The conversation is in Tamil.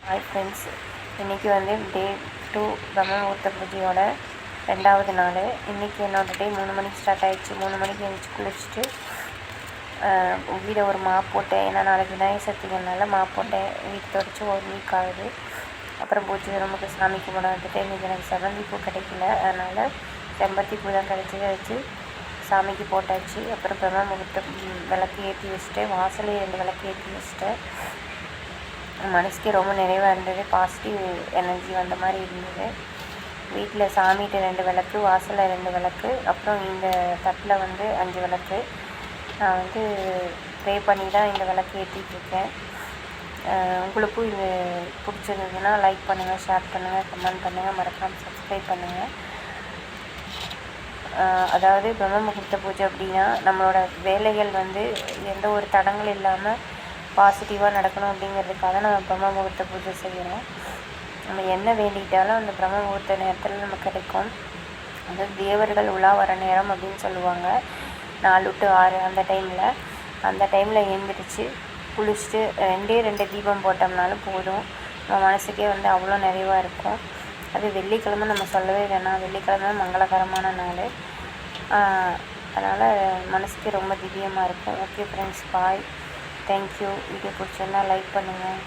ஹாய் ஃப்ரெண்ட்ஸ், இன்றைக்கி வந்து டே 2 பிரம்ம முகூர்த்த பூஜையோட 2வது நாள். இன்றைக்கி என்னோடய டே 3 மணிக்கு ஸ்டார்ட் ஆகிடுச்சு. 3 மணிக்கு எழுந்திரிச்சி குளிச்சுட்டு வீடை ஒரு மாப் போட்டேன். ஏன்னா நாளைக்கு விநாயகர் சதுர்த்தினால மாப் போட்டேன். வீடு தொடச்சி 1 வீக் ஆகுது. அப்புறம் பூஜை ரூமுக்கு சாமி கும்பிட வந்துட்டு இன்றைக்கி எனக்கு செவ்வந்தி பூ கிடைக்கல, அதனால் செம்பருத்தி பூ தான் கிடைச்சதை வச்சு சாமிக்கு போட்டாச்சு. அப்புறம் பிரம்ம முகூர்த்த விளக்கு ஏற்றி வச்சுட்டேன். வாசலே 2 விளக்கு ஏற்றி வச்சுட்டேன். மனசுக்கு ரொம்ப நிறைவாக இருந்தது. பாசிட்டிவ் எனர்ஜி வந்த மாதிரி இருந்தது. வீட்டில் சாமிகிட்ட 2 விளக்கு, வாசலில் 2 விளக்கு, அப்புறம் இந்த தட்டில் வந்து 5 விளக்கு. நான் வந்து ப்ரே பண்ணி தான் இந்த விளக்கு ஏற்றிட்டுருக்கேன். உங்களுக்கும் இது பிடிச்சிருந்ததுன்னா லைக் பண்ணுங்கள், ஷேர் பண்ணுங்கள், கமெண்ட் பண்ணுங்கள், மறக்காமல் சப்ஸ்கிரைப் பண்ணுங்கள். அதாவது பிரம்ம முகூர்த்த பூஜை அப்படின்னா நம்மளோட வேலைகள் வந்து எந்த ஒரு தடங்கள் இல்லாமல் பாசிட்டிவாக நடக்கணும் அப்படிங்கிறதுக்காக நம்ம பிரம்ம முகூர்த்த பூஜை செய்யணும். நம்ம என்ன வேண்டிக்கிட்டாலும் அந்த பிரம்ம முகூர்த்த நேரத்தில் நமக்கு கிடைக்கும். அதாவது தேவர்கள் உலா வர நேரம் அப்படின்னு சொல்லுவாங்க. 4 to 6 அந்த டைமில் எழுந்திரிச்சு குளிச்சுட்டு 2 தீபம் போட்டோம்னாலும் போதும். நம்ம மனசுக்கே வந்து அவ்வளோ நிறைவாக இருக்கும். அது வெள்ளிக்கிழமை நம்ம சொல்லவே வேணாம். வெள்ளிக்கிழமை மங்களகரமான நாள். அதனால் மனசுக்கு ரொம்ப திவ்யமாக இருக்கும். ஓகே ஃப்ரெண்ட்ஸ், பாய். தேங்க்யூ. வீடியோ பிடிச்சிருந்தா லைக் பண்ணுங்கள்.